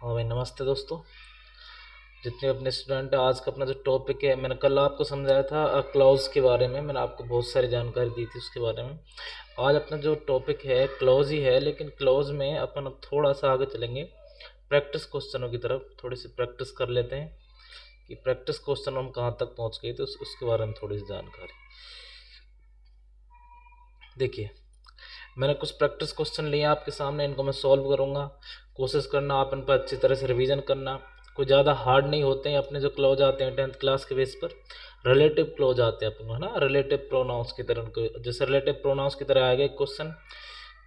हाँ भाई, नमस्ते दोस्तों। जितने अपने स्टूडेंट हैं, आज का अपना जो टॉपिक है, मैंने कल आपको समझाया था क्लॉज के बारे में। मैंने आपको बहुत सारी जानकारी दी थी उसके बारे में। आज अपना जो टॉपिक है क्लॉज ही है, लेकिन क्लॉज में अपन अब थोड़ा सा आगे चलेंगे, प्रैक्टिस क्वेश्चनों की तरफ। थोड़ी सी प्रैक्टिस कर लेते हैं कि प्रैक्टिस क्वेश्चन हम कहाँ तक पहुँच गए थे, उसके बारे में थोड़ी सी जानकारी। देखिए, मैंने कुछ प्रैक्टिस क्वेश्चन लिए आपके सामने, इनको मैं सॉल्व करूँगा। कोशिश करना आप इन पर अच्छी तरह से रिवीजन करना। कोई ज़्यादा हार्ड नहीं होते हैं। अपने जो क्लॉज आते हैं 10th क्लास के बेस पर, रिलेटिव क्लॉज आते हैं अपन को, है ना, रिलेटिव प्रोनाउंस की तरह। जैसे रिलेटिव प्रोनाउंस की तरह आएगा एक क्वेश्चन।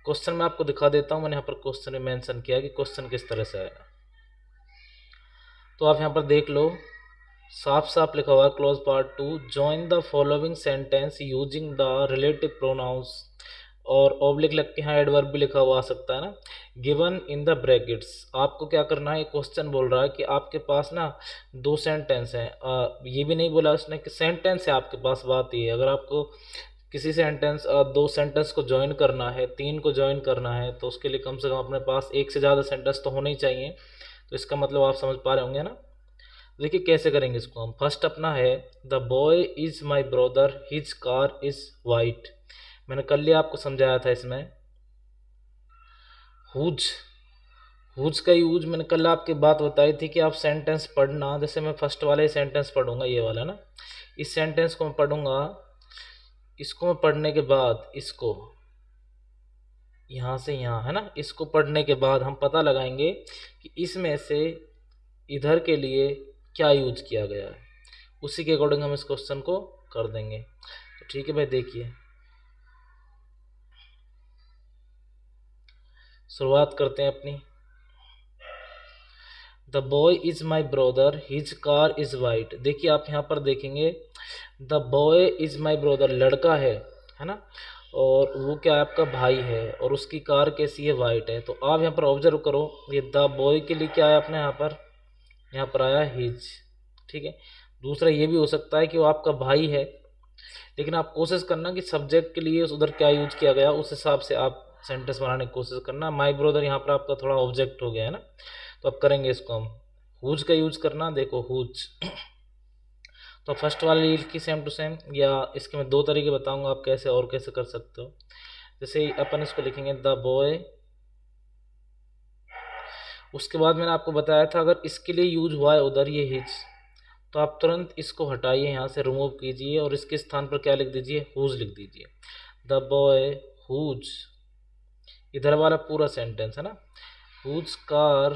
क्वेश्चन मैं आपको दिखा देता हूँ। मैंने यहाँ पर क्वेश्चन में मेंशन किया कि क्वेश्चन किस तरह से आएगा, तो आप यहाँ पर देख लो। साफ साफ लिखा हुआ है clause part 2, join the following sentence using the relative pronouns, और ऑब्लिक लग के यहाँ एडवर्ब भी लिखा हुआ आ सकता है ना, गिवन इन द ब्रैकेट्स। आपको क्या करना है, क्वेश्चन बोल रहा है कि आपके पास ना दो सेंटेंस हैं। ये भी नहीं बोला उसने कि सेंटेंस है आपके पास, बात ये है अगर आपको किसी सेंटेंस दो सेंटेंस को ज्वाइन करना है, तीन को ज्वाइन करना है, तो उसके लिए कम से कम अपने पास एक से ज़्यादा सेंटेंस तो होने ही चाहिए। तो इसका मतलब आप समझ पा रहे होंगे ना। देखिए कैसे करेंगे इसको हम। फर्स्ट अपना है the boy is my brother, his car is white. मैंने कल ही आपको समझाया था इसमें हुज। हुज का यूज मैंने कल आपकी बात बताई थी कि आप सेंटेंस पढ़ना। जैसे मैं फर्स्ट वाला ही सेंटेंस पढ़ूंगा, ये वाला ना, इस सेंटेंस को मैं पढ़ूंगा। इसको मैं पढ़ने के बाद इसको यहाँ से यहाँ, है ना, इसको पढ़ने के बाद हम पता लगाएंगे कि इसमें से इधर के लिए क्या यूज किया गया है। उसी के अकॉर्डिंग हम इस क्वेश्चन को कर देंगे। तो ठीक है भाई, देखिए शुरुआत करते हैं अपनी। The boy is my brother, his car is white. देखिए आप यहाँ पर देखेंगे, the boy is my brother लड़का है ना, और वो क्या है, आपका भाई है, और उसकी कार कैसी है, वाइट है। तो आप यहाँ पर ऑब्जर्व करो, ये द बॉय के लिए क्या है अपने यहाँ पर आया हिज। ठीक है, दूसरा ये भी हो सकता है कि वो आपका भाई है, लेकिन आप कोशिश करना कि सब्जेक्ट के लिए उधर क्या यूज किया गया उस हिसाब से आप सेंटेंस बनाने की कोशिश करना। माई ब्रदर यहाँ पर आपका थोड़ा ऑब्जेक्ट हो गया है ना, तो अब करेंगे इसको हम। हुज का यूज करना, देखो हुज। तो फर्स्ट वाली की सेम टू सेम, या इसके मैं दो तरीके बताऊंगा आप कैसे और कैसे कर सकते हो। जैसे अपन इसको लिखेंगे द बॉय, उसके बाद मैंने आपको बताया था अगर इसके लिए यूज हुआ है उधर ये हिज, तो आप तुरंत इसको हटाइए, यहाँ से रिमूव कीजिए और इसके स्थान पर क्या लिख दीजिए, हुज लिख दीजिए। द बॉय हुज, इधर वाला पूरा सेंटेंस है ना, हुज कार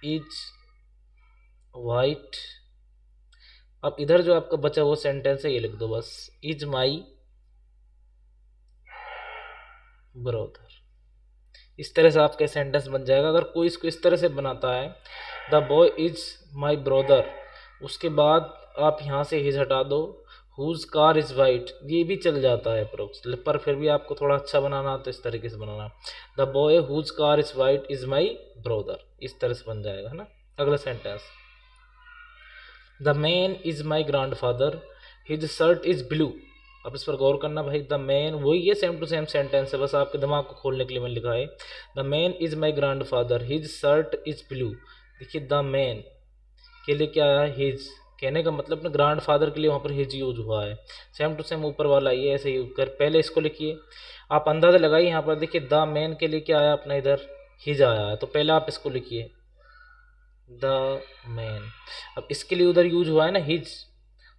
इज वाइट। अब इधर जो आपका बचा हुआ सेंटेंस है ये लिख दो बस, इज माई ब्रदर। इस तरह से आपका सेंटेंस बन जाएगा। अगर कोई इसको इस तरह से बनाता है, the boy is my brother, उसके बाद आप यहाँ से हिज हटा दो, हुज कार इज वाइट, ये भी चल जाता है अप्रोक्स, पर फिर भी आपको थोड़ा अच्छा बनाना तो इस तरीके से बनाना, the boy whose car is white is my brother, इस तरह से बन जाएगा, है ना। अगला sentence, the man is my grandfather, his shirt is blue. अब इस पर गौर करना भाई, द मैन वही ये सेम टू सेम सेंटेंस है, बस आपके दिमाग को खोलने के लिए मैंने लिखा है। The man is my grandfather, his shirt is blue. देखिए द मैन के लिए क्या है, हिज, कहने का मतलब अपने ग्रैंड फादर के लिए वहाँ पर हिज यूज हुआ है। सेम टू सेम ऊपर वाला ये ऐसे यूज कर, पहले इसको लिखिए, आप अंदाजा लगाइए। यहाँ पर देखिए द मैन के लिए क्या आया अपना, इधर हिज आया है, तो पहले आप इसको लिखिए द मैन। अब इसके लिए उधर यूज हुआ है ना हिज,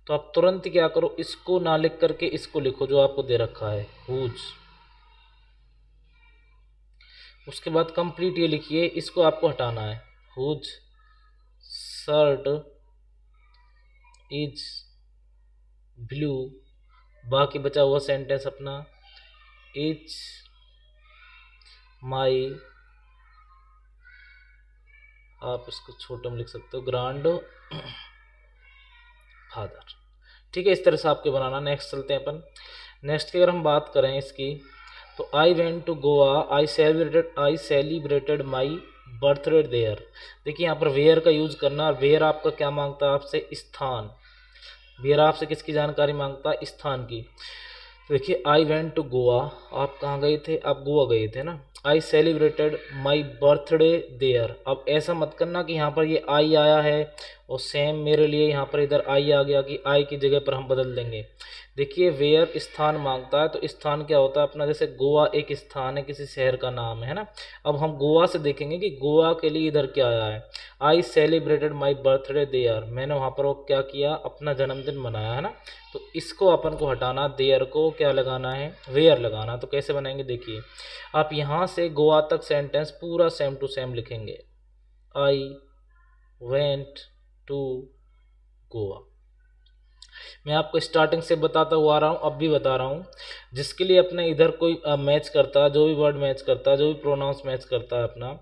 तो आप तुरंत क्या करो, इसको ना लिख करके इसको लिखो जो आपको दे रखा है, हुज। उसके बाद कंप्लीट ये लिखिए, इसको आपको हटाना है, हुज शर्ट इज ब्लू। बाकी बचा हुआ सेंटेंस अपना, इज माई, आप इसको छोटे में लिख सकते हो, ग्रैंड फादर। ठीक है, इस तरह से आपके बनाना। नेक्स्ट चलते हैं अपन। नेक्स्ट की अगर हम बात करें इसकी, तो I went to Goa, I celebrated my birthday there. देखिए यहाँ पर वेयर का यूज करना, वेयर आपका क्या मांगता है आपसे, स्थान। वेयर आपसे किसकी जानकारी मांगता है, स्थान की। देखिए आई वेंट टू गोवा, आप कहाँ गए थे? आप गोवा गए थे ना। I celebrated my birthday there. अब ऐसा मत करना कि यहाँ पर ये आई आया है और सेम मेरे लिए यहाँ पर इधर आई आ गया कि आई की जगह पर हम बदल देंगे। देखिए वेयर स्थान मांगता है, तो स्थान क्या होता है अपना, जैसे गोवा एक स्थान है, किसी शहर का नाम है ना। अब हम गोवा से देखेंगे कि गोवा के लिए इधर क्या आया है। I celebrated my birthday there, मैंने वहाँ पर वो क्या किया, अपना जन्मदिन मनाया है ना। तो इसको अपन को हटाना, देयर को क्या लगाना है, वेयर लगाना। तो कैसे बनाएंगे देखिए, आप यहाँ से गोवा तक सेंटेंस पूरा सेम टू सेम लिखेंगे। I went to Goa. मैं आपको स्टार्टिंग से बताता हुआ आ रहा हूँ, अब भी बता रहा हूँ। जिसके लिए अपने इधर कोई मैच करता है, जो भी वर्ड मैच करता है, जो भी प्रोनाउंस मैच करता है अपना,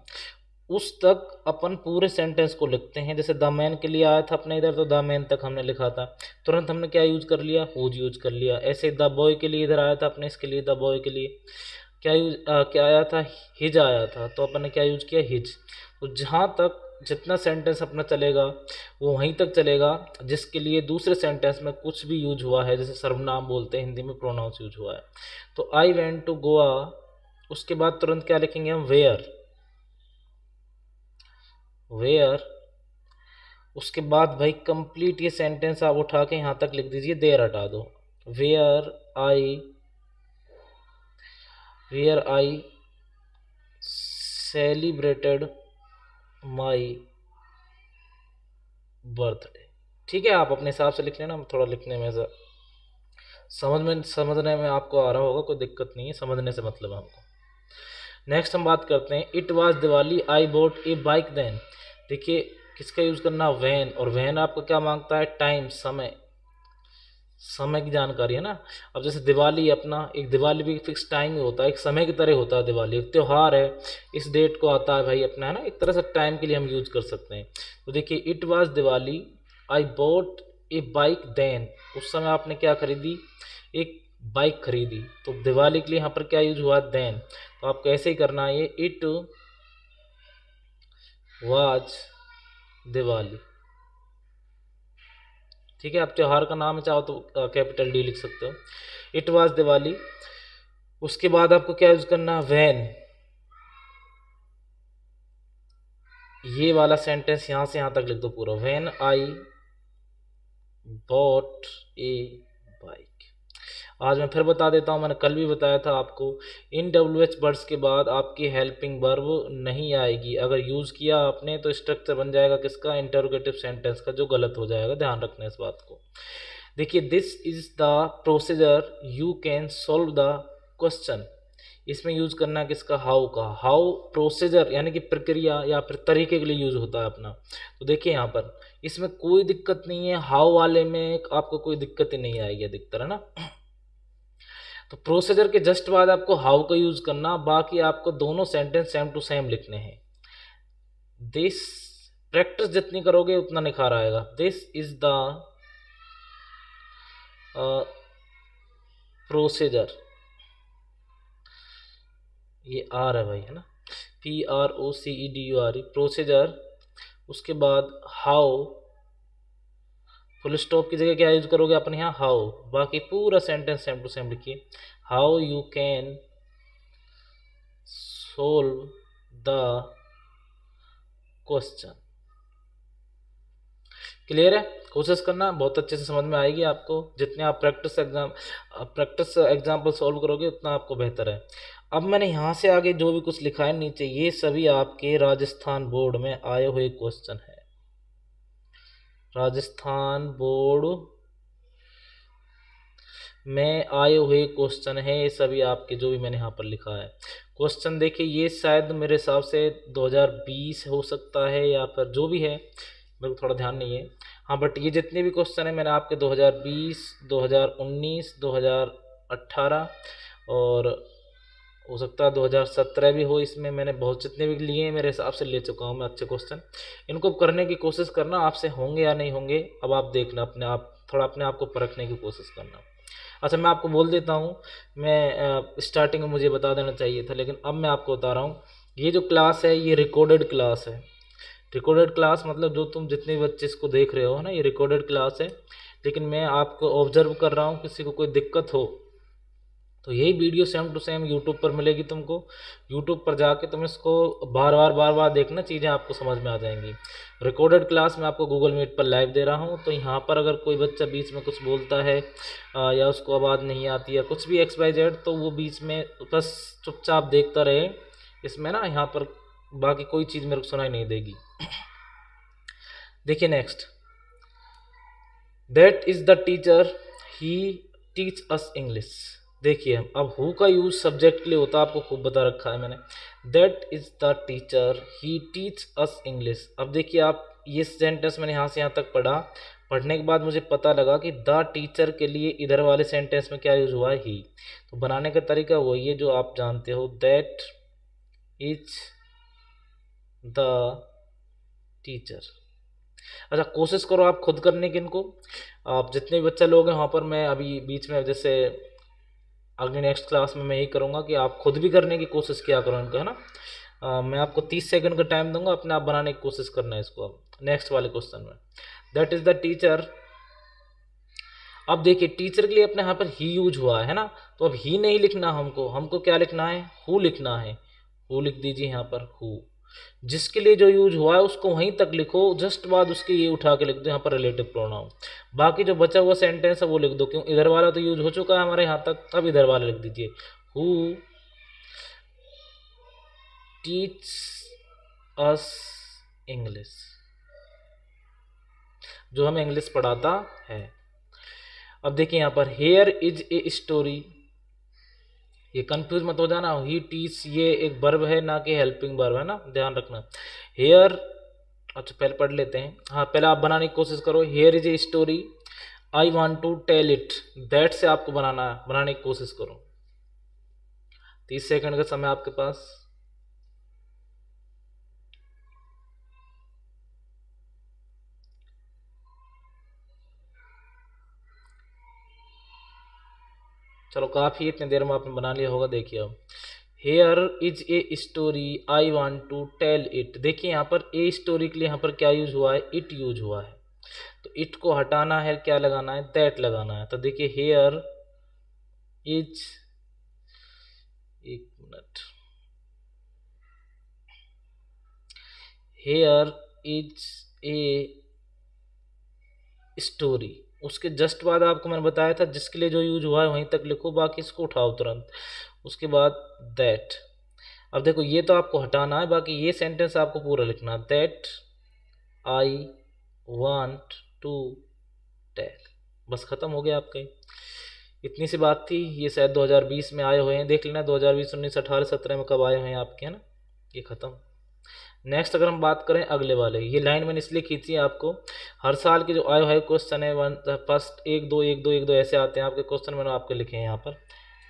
उस तक अपन पूरे सेंटेंस को लिखते हैं। जैसे द मैन के लिए आया था अपने इधर, तो द मैन तक हमने लिखा था, तुरंत हमने क्या यूज कर लिया, हुज यूज कर लिया। ऐसे द बॉय के लिए इधर आया था अपने, इसके लिए द बॉय के लिए क्या आया था, हिज आया था, तो अपन ने क्या यूज किया, हिज। तो जहाँ तक जितना सेंटेंस अपना चलेगा वो वहीं तक चलेगा जिसके लिए दूसरे सेंटेंस में कुछ भी यूज हुआ है, जैसे सर्वनाम बोलते हैं हिंदी में, प्रोनाउंस यूज हुआ है। तो आई वेंट टू गोवा, उसके बाद तुरंत क्या लिखेंगे हम, वेयर। वेयर, उसके बाद भाई कंप्लीट ये सेंटेंस आप उठा के यहाँ तक लिख दीजिए, देयर हटा दो। Where I celebrated my birthday. ठीक है, आप अपने हिसाब से लिख लेना, थोड़ा लिखने में समझने में आपको आ रहा होगा, कोई दिक्कत नहीं है, समझने से मतलब है हमको। नेक्स्ट हम बात करते हैं, it was Diwali I bought a bike then. देखिए किसका यूज़ करना, वैन। और वैन आपको क्या मांगता है, टाइम, समय की जानकारी है ना। अब जैसे दिवाली अपना, एक दिवाली भी फिक्स टाइम में होता है, एक समय की तरह होता है। दिवाली एक त्यौहार है, इस डेट को आता है भाई अपना, है ना, एक तरह से टाइम के लिए हम यूज कर सकते हैं। तो देखिए it was Diwali I bought a bike then, उस समय आपने क्या खरीदी, एक बाइक खरीदी। तो दिवाली के लिए यहाँ पर क्या यूज हुआ, देन। तो आपको ऐसे ही करना है, ये इट वाज दिवाली। ठीक है, आप त्योहार का नाम चाहो तो कैपिटल डी लिख सकते हो, इट वाज दिवाली। उसके बाद आपको क्या यूज करना, वैन। ये वाला सेंटेंस यहां से यहां तक लिख दो पूरा, when I bought a bike. आज मैं फिर बता देता हूँ, मैंने कल भी बताया था आपको, इन WH वर्ड्स के बाद आपकी हेल्पिंग वर्ब नहीं आएगी। अगर यूज़ किया आपने तो स्ट्रक्चर बन जाएगा किसका, इंटरोगेटिव सेंटेंस का, जो गलत हो जाएगा, ध्यान रखना इस बात को। देखिए this is the procedure you can solve the question, इसमें यूज करना किसका, हाउ का। हाउ प्रोसीजर यानी कि प्रक्रिया या फिर तरीके के लिए यूज होता है अपना। तो देखिए यहाँ पर इसमें कोई दिक्कत नहीं है, हाउ वाले में आपको कोई दिक्कत ही नहीं आएगी अधिकतर, है ना। तो प्रोसीजर के जस्ट बाद आपको हाउ का यूज करना, बाकी आपको दोनों सेंटेंस सेम टू सेम लिखने हैं। दिस, प्रैक्टिस जितनी करोगे उतना निखार आएगा। दिस इज द प्रोसीजर, ये आर है भाई, है ना, PROCEDUR, प्रोसीजर। उसके बाद हाउ, फुल स्टॉप की जगह क्या यूज करोगे अपने यहाँ, हाउ। बाकी पूरा सेंटेंस सेम टू सेम लिखिए, how you can solve the question. Clear है, कोशिश करना, बहुत अच्छे से समझ में आएगी आपको। जितने आप प्रैक्टिस एग्जाम्पल सॉल्व करोगे उतना आपको बेहतर है। अब मैंने यहाँ से आगे जो भी कुछ लिखा है नीचे, ये सभी आपके राजस्थान बोर्ड में आए हुए क्वेश्चन है। राजस्थान बोर्ड में आए हुए क्वेश्चन है ये सभी आपके, जो भी मैंने यहाँ पर लिखा है क्वेश्चन। देखिए ये शायद मेरे हिसाब से 2020 हो सकता है, या फिर जो भी है मेरे को थोड़ा ध्यान नहीं है। हाँ बट ये जितने भी क्वेश्चन है मैंने आपके 2020, 2019, 2018 और हो सकता है 2017 भी हो, इसमें मैंने बहुत जितने भी लिए हैं मेरे हिसाब से ले चुका हूँ मैं अच्छे क्वेश्चन। इनको करने की कोशिश करना, आपसे होंगे या नहीं होंगे अब आप देखना, अपने आप थोड़ा अपने आप को परखने की कोशिश करना। अच्छा मैं आपको बोल देता हूँ, मैं स्टार्टिंग में मुझे बता देना चाहिए था, लेकिन अब मैं आपको बता रहा हूँ, ये जो क्लास है ये रिकॉर्डेड क्लास है। रिकॉर्डेड क्लास मतलब जो तुम जितने बच्चे इसको देख रहे हो ना, ये रिकॉर्डेड क्लास है। लेकिन मैं आपको ऑब्जर्व कर रहा हूँ, किसी को कोई दिक्कत हो तो यही video same to same YouTube पर मिलेगी तुमको। यूट्यूब पर जाके तुम इसको बार बार देखना, चीज़ें आपको समझ में आ जाएंगी। रिकॉर्डेड क्लास मैं आपको गूगल मीट पर लाइव दे रहा हूँ। तो यहाँ पर अगर कोई बच्चा बीच में कुछ बोलता है या उसको आवाज़ नहीं आती है कुछ भी XYZ, तो वो बीच में बस चुपचाप देखता रहे इसमें ना, यहाँ पर बाकी कोई चीज़ मेरे को सुनाई नहीं देगी। देखिए next, that is the teacher he teach us English. देखिए अब हु का यूज सब्जेक्ट के लिए होता है, आपको खूब बता रखा है मैंने। That is the teacher he teach us English. अब देखिए आप, ये सेंटेंस मैंने यहाँ से यहाँ तक पढ़ा, पढ़ने के बाद मुझे पता लगा कि द टीचर के लिए इधर वाले सेंटेंस में क्या यूज हुआ है, ही। तो बनाने का तरीका वही है जो आप जानते हो, दैट इज द टीचर। अच्छा कोशिश करो आप खुद करने की इनको, आप जितने भी बच्चे लोग हैं वहाँ पर, मैं अभी बीच में जैसे अगली नेक्स्ट क्लास में मैं यही करूँगा कि आप खुद भी करने की कोशिश किया करो इनको, है ना। मैं आपको 30 सेकंड का टाइम दूंगा, अपने आप बनाने की कोशिश करना है इसको। अब नेक्स्ट वाले क्वेश्चन में, दैट इज द टीचर। अब देखिए टीचर के लिए अपने यहाँ पर ही यूज हुआ है ना, तो अब ही नहीं लिखना हमको क्या लिखना है, हु लिखना है। हु लिख दीजिए यहाँ पर, हु। जिसके लिए जो यूज हुआ है उसको वहीं तक लिखो, जस्ट बाद उसके ये उठा के लिख दो यहाँ पर रिलेटिव प्रोनाउन। बाकी जो बचा हुआ सेंटेंस है वो लिख दो, क्यों इधर वाला तो यूज हो चुका है हमारे यहाँ तक, अब इधर वाला लिख दीजिए, हु टीच अस इंग्लिश, जो हमें इंग्लिश पढ़ाता है। अब देखिए यहाँ पर हेयर इज ए स्टोरी, ये कंफ्यूज मत हो जाना, ही टीच ये एक वर्ब है ना कि हेल्पिंग वर्ब है ना, ध्यान रखना। हेयर, अच्छा पहले पढ़ लेते हैं। हाँ पहले आप बनाने की कोशिश करो, here is a story I want to tell it, that से आपको बनाने की कोशिश करो। 30 सेकंड का समय आपके पास। चलो काफ़ी, इतनी देर में आपने बना लिया होगा। देखिए अब, here is a story I want to tell it. देखिए यहाँ पर ए स्टोरी के लिए यहाँ पर क्या यूज हुआ है, इट यूज हुआ है। तो इट को हटाना है, क्या लगाना है, दैट लगाना है। तो देखिए हेयर इज, एक minute, hair is a story, उसके जस्ट बाद आपको मैंने बताया था जिसके लिए जो यूज हुआ है वहीं तक लिखो, बाकी इसको उठाओ तुरंत। उसके बाद दैट। अब देखो ये तो आपको हटाना है, बाकी ये सेंटेंस आपको पूरा लिखना है, that I want to tell. बस खत्म हो गया आपका। इतनी सी बात थी। ये शायद 2020 में आए हुए हैं, देख लेना 2020, 19, 18, 17 में कब आए हुए हैं आपके, है ना। ये खत्म। नेक्स्ट अगर हम बात करें अगले वाले, ये लाइन मैंने इसलिए खींची है आपको, हर साल के जो आए हुए क्वेश्चन है फर्स्ट 1 2 1 2 1 2 ऐसे आते हैं आपके क्वेश्चन, मैंने आपके लिखे हैं यहाँ पर।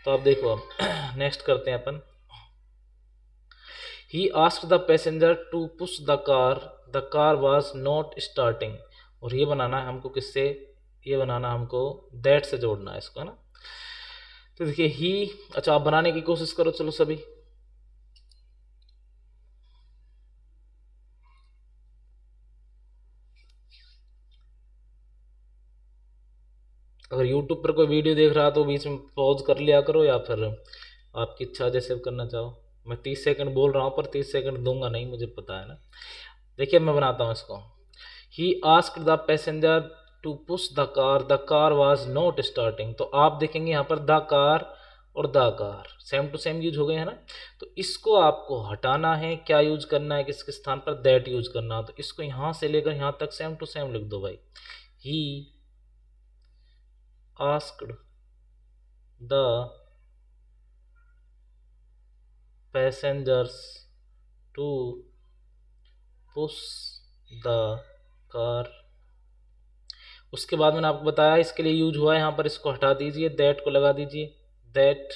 तो आप देखो, अब नेक्स्ट करते हैं अपन। He asked the passenger to push the car was not starting. और ये बनाना है हमको किससे, ये बनाना हमको दैट से जोड़ना है इसको, है ना। तो देखिए ही, अच्छा आप बनाने की कोशिश करो चलो सभी। अगर YouTube पर कोई वीडियो देख रहा तो बीच में पॉज कर लिया करो, या फिर आपकी इच्छा जैसे करना चाहो। मैं 30 सेकंड बोल रहा हूँ पर 30 सेकंड दूंगा नहीं, मुझे पता है ना। देखिए मैं बनाता हूँ इसको। He asked the passenger to push the car was not starting. तो आप देखेंगे यहाँ पर द कार और the car same to same use हो गए हैं ना। तो इसको आपको हटाना है, क्या यूज करना है, किसके स्थान पर, दैट यूज करना। तो इसको यहाँ से लेकर यहाँ तक सेम टू सेम लिख दो भाई। He asked the passengers to push the car. उसके बाद मैंने आपको बताया इसके लिए यूज हुआ है यहाँ पर, इसको हटा दीजिए, दैट को लगा दीजिए, दैट।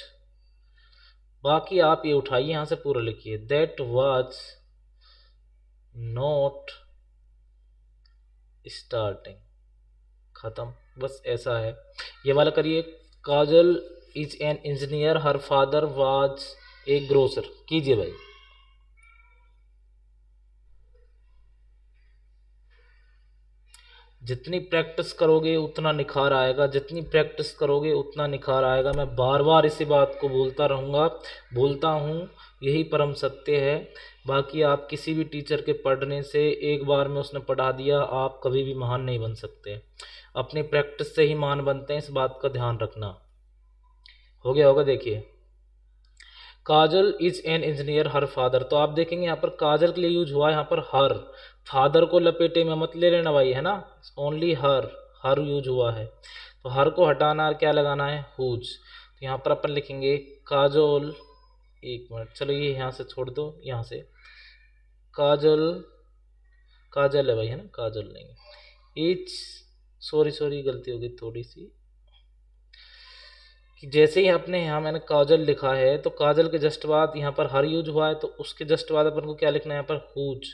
बाकी आप ये उठाइए यहाँ से पूरा लिखिए, दैट वाज नॉट स्टार्टिंग। खत्म, बस ऐसा है। ये वाला करिए, Kajal is an engineer, her father was a grocer. कीजिए भाई। जितनी प्रैक्टिस करोगे उतना निखार आएगा, जितनी प्रैक्टिस करोगे उतना निखार आएगा। मैं बार बार इसी बात को बोलता रहूँगा, बोलता हूँ, यही परम सत्य है। बाकी आप किसी भी टीचर के पढ़ने से, एक बार में उसने पढ़ा दिया, आप कभी भी महान नहीं बन सकते। अपनी प्रैक्टिस से ही महान बनते हैं, इस बात का ध्यान रखना। हो गया होगा। देखिए, Kajal is an engineer her father. तो आप देखेंगे यहाँ पर काजल के लिए यूज हुआ है, यहाँ पर हर। फादर को लपेटे में मत ले लेना भाई, है ना, ओनली हर यूज हुआ है। तो हर को हटाना और क्या लगाना है, हुज। तो यहाँ पर अपन लिखेंगे काजल, एक मिनट, चलो ये यहाँ से छोड़ दो, यहाँ से काजल, काजल है भाई, है ना, काजल नहीं, इच, सॉरी गलती हो गई थोड़ी सी, कि जैसे ही आपने यहाँ मैंने काजल लिखा है तो काजल के जस्ट बाद यहाँ पर हर यूज हुआ है, तो उसके जस्ट बाद अपन को क्या लिखना है, यहाँ पर हुज,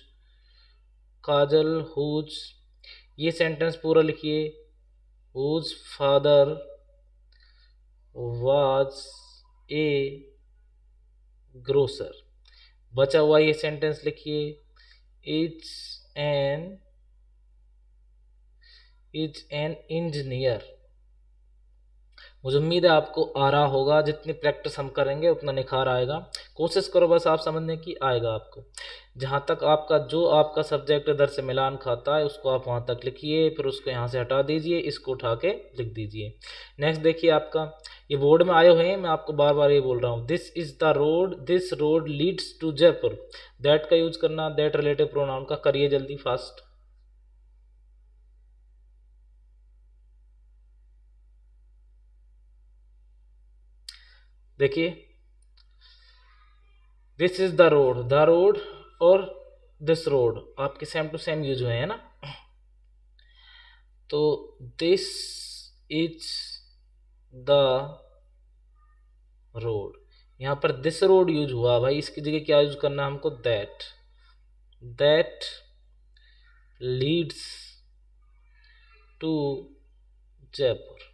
काजल हुज। ये सेंटेंस पूरा लिखिए, whose father was a grocer. बचा हुआ ये सेंटेंस लिखिए, इज एन इंजीनियर। मुझे उम्मीद है आपको आ रहा होगा, जितनी प्रैक्टिस हम करेंगे उतना निखार आएगा। कोशिश करो बस आप समझने की, आएगा आपको। जहाँ तक आपका जो आपका सब्जेक्ट इधर से मिलान खाता है उसको आप वहाँ तक लिखिए, फिर उसको यहाँ से हटा दीजिए, इसको उठा के लिख दीजिए। नेक्स्ट देखिए, आपका ये बोर्ड में आए हुए हैं, मैं आपको बार बार ये बोल रहा हूँ, this is the road, this road leads to Jaipur. That का यूज करना, दैट रिलेटिव प्रोनाउन का, करिए जल्दी फास्ट। देखिए, दिस इज द रोड और दिस रोड आपके सेम टू सेम यूज हुए हैं ना। तो दिस इज द रोड, यहाँ पर दिस रोड यूज हुआ भाई, इसकी जगह क्या यूज करना है हमको, दैट लीड्स टू जयपुर।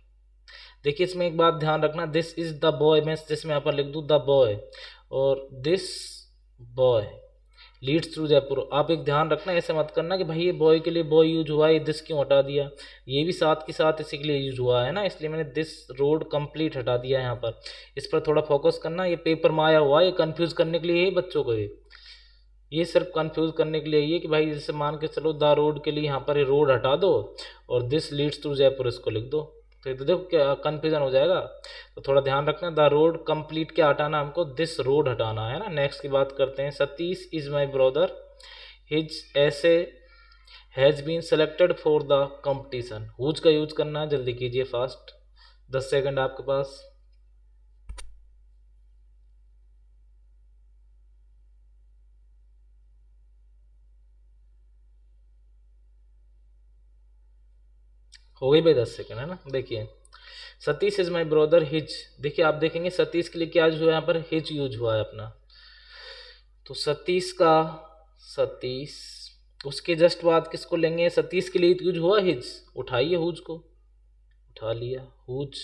देखिए, इसमें एक बात ध्यान रखना, दिस इज द बॉय, मैं जिसमें यहाँ पर लिख दूँ द बॉय, और this boy leads through Jaipur. आप एक ध्यान रखना, ऐसे मत करना कि भाई ये बॉय के लिए बॉय यूज हुआ है, दिस क्यों हटा दिया, ये भी साथ के साथ इसी के लिए यूज हुआ है ना, इसलिए मैंने दिस रोड कंप्लीट हटा दिया है यहाँ पर। इस पर थोड़ा फोकस करना, ये पेपर में आया हुआ है, ये कंफ्यूज करने के लिए, बच्चों को ये सिर्फ कंफ्यूज करने के लिए ये कि भाई जैसे मान के चलो द रोड के लिए यहाँ पर ये रोड हटा दो और दिस लीड्स टू जयपुर इसको लिख दो, तो ये तो देखो क्या कन्फ्यूजन हो जाएगा। तो थोड़ा ध्यान रखना, द रोड कंप्लीट क्या हटाना हमको, दिस रोड हटाना है ना। नेक्स्ट की बात करते हैं, Satish is my brother, his essay has been selected for the competition. Whose का यूज करना है, जल्दी कीजिए फास्ट, 10 सेकंड आपके पास। हो गई भाई 10 सेकंड, है ना। देखिए, Satish is my brother, his. देखिए, आप देखेंगे सतीश के लिए क्या यूज हुआ है, यहाँ पर हिज यूज हुआ है अपना। तो सतीश का सतीश, उसके जस्ट बाद किसको लेंगे, सतीश के लिए यूज हुआ हिज, उठाइए हुज को, उठा लिया हुज,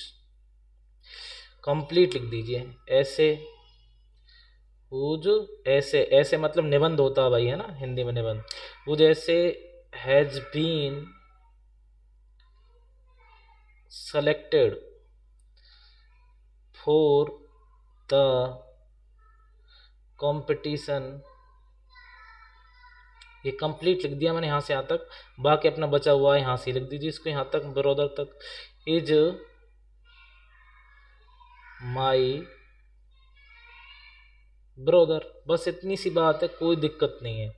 कंप्लीट लिख दीजिए, ऐसे हुज, ऐसे ऐसे मतलब निबंध होता है भाई, है ना, हिंदी में निबंध। Whose essay has been selected for the competition। ये कंप्लीट लिख दिया मैंने यहाँ से यहाँ तक, बाकी अपना बचा हुआ है यहाँ से लिख दीजिए इसको, यहाँ तक ब्रदर तक, इज माई ब्रदर, बस इतनी सी बात है, कोई दिक्कत नहीं है।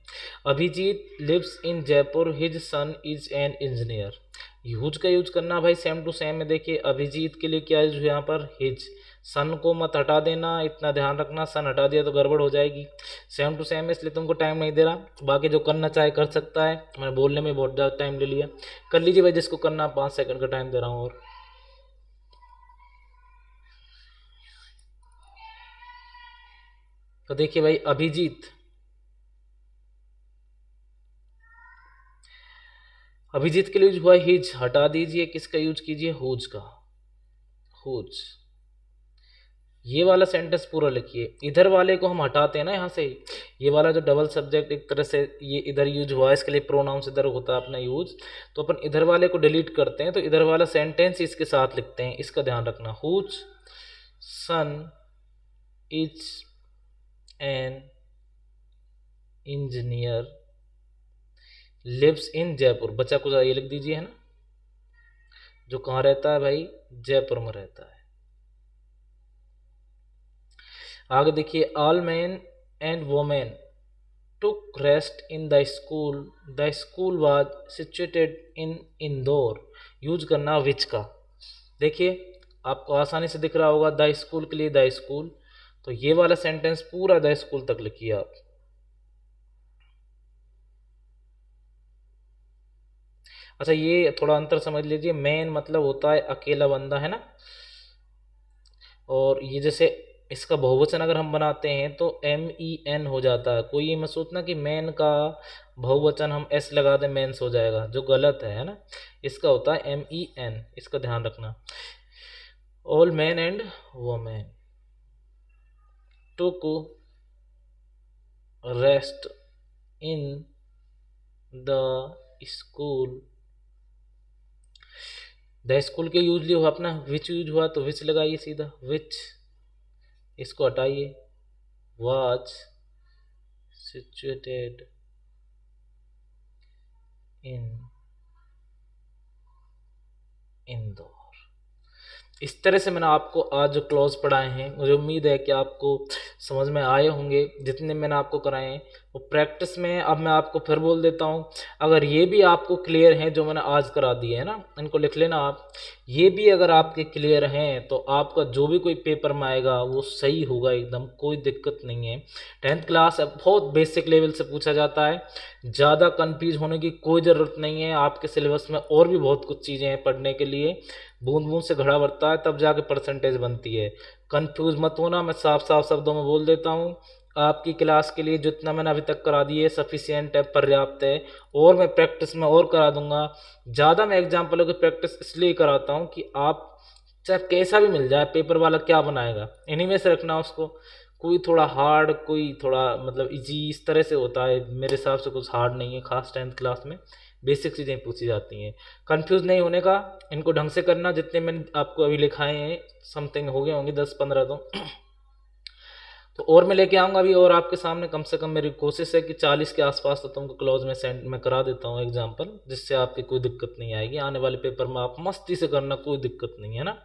Abhijeet lives in Jaipur, his son is an engineer. Use का यूज करना भाई सेम टू सेम में। देखिए, अभिजीत के लिए क्या यूज है यहाँ पर, हिज। सन को मत हटा देना, इतना ध्यान रखना, सन हटा दिया तो गड़बड़ हो जाएगी। सेम टू सेम है, इसलिए तुमको टाइम नहीं दे रहा, बाकी जो करना चाहे कर सकता है। मैंने बोलने में बहुत ज़्यादा टाइम ले लिया, कर लीजिए भाई जिसको करना, 5 सेकंड का टाइम दे रहा हूँ। और तो देखिए भाई, अभिजीत के लिए यूज हुआ हिज, हटा दीजिए, किसका यूज कीजिए, हुज का, हुज। ये वाला सेंटेंस पूरा लिखिए। इधर वाले को हम हटाते हैं ना यहाँ से, ये वाला जो डबल सब्जेक्ट एक तरह से ये इधर यूज हुआ है, इसके लिए प्रोनाउंस इधर होता है अपना यूज, तो अपन इधर वाले को डिलीट करते हैं, तो इधर वाला सेंटेंस इसके साथ लिखते हैं, इसका ध्यान रखना। Whose son is an engineer lives in Jaipur. बच्चा कुछ ये लिख दीजिए, है ना, जो कहाँ रहता है भाई, जयपुर में रहता है। आगे देखिए, all man and women took rest in the school was situated in Indore. Use करना विच का। देखिए आपको आसानी से दिख रहा होगा, द स्कूल के लिए द स्कूल, तो ये वाला सेंटेंस पूरा द स्कूल तक लिखिए आप। अच्छा ये थोड़ा अंतर समझ लीजिए, मैन मतलब होता है अकेला बंदा, है ना, और ये जैसे इसका बहुवचन अगर हम बनाते हैं तो MEN हो जाता है। कोई ये मत सोचना कि मैन का बहुवचन हम S लगा दें मेंस हो जाएगा, जो गलत है ना, इसका होता है MEN, इसका ध्यान रखना। All man and women took rest in the school. The school के यूज लियो अपना विच यूज हुआ तो विच लगाइए सीधा, विच, इसको हटाइए, वाज सिचुएटेड इन इंदौर। इस तरह से मैंने आपको आज जो क्लॉज पढ़ाए हैं, मुझे उम्मीद है कि आपको समझ में आए होंगे। जितने मैंने आपको कराए हैं वो प्रैक्टिस में, अब मैं आपको फिर बोल देता हूँ, अगर ये भी आपको क्लियर हैं जो मैंने आज करा दिए है ना, इनको लिख लेना आप। ये भी अगर आपके क्लियर हैं तो आपका जो भी कोई पेपर में आएगा वो सही होगा एकदम, कोई दिक्कत नहीं है। 10th क्लास बहुत बेसिक लेवल से पूछा जाता है, ज़्यादा कन्फ्यूज होने की कोई ज़रूरत नहीं है। आपके सिलेबस में और भी बहुत कुछ चीज़ें हैं पढ़ने के लिए, बूंद बूंद से घड़ा भरता है तब जाके परसेंटेज बनती है। कंफ्यूज मत होना, मैं साफ साफ शब्दों में बोल देता हूँ, आपकी क्लास के लिए जितना मैंने अभी तक करा दिए सफिशिएंट है, पर्याप्त है, और मैं प्रैक्टिस में और करा दूंगा। ज़्यादा मैं एग्जाम्पलों की प्रैक्टिस इसलिए कराता हूँ कि आप चाहे कैसा भी मिल जाए, पेपर वाला क्या बनाएगा, इन्हीं में से रखना उसको। कोई थोड़ा हार्ड, कोई थोड़ा मतलब इजी, इस तरह से होता है। मेरे हिसाब से कुछ हार्ड नहीं है, खास 10th क्लास में बेसिक चीज़ें पूछी जाती हैं। कंफ्यूज नहीं होने का, इनको ढंग से करना। जितने मैंने आपको अभी लिखाए हैं समथिंग हो गए होंगे 10-15 तो और मैं लेके आऊँगा अभी, और आपके सामने कम से कम मेरी कोशिश है कि 40 के आसपास तो तुमको क्लोज में सेंड में करा देता हूँ एग्जाम्पल, जिससे आपकी कोई दिक्कत नहीं आएगी। आने वाले पेपर में आप मस्ती से करना, कोई दिक्कत नहीं है ना।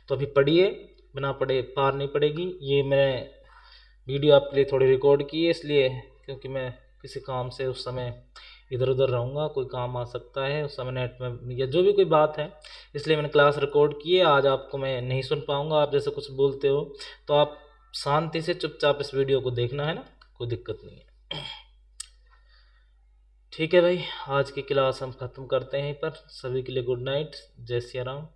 तो अभी पढ़िए, बिना पढ़े पार नहीं पड़ेगी। ये मैंने वीडियो आपके लिए थोड़ी रिकॉर्ड की है इसलिए, क्योंकि मैं किसी काम से उस समय इधर उधर रहूँगा, कोई काम आ सकता है उस समय नेट में, या जो भी कोई बात है, इसलिए मैंने क्लास रिकॉर्ड की है। आज आपको मैं नहीं सुन पाऊँगा, आप जैसे कुछ बोलते हो, तो आप शांति से चुपचाप इस वीडियो को देखना, है ना, कोई दिक्कत नहीं है। ठीक है भाई, आज की क्लास हम ख़त्म करते हैं यहीं पर। सभी के लिए गुड नाइट, जय सिया राम।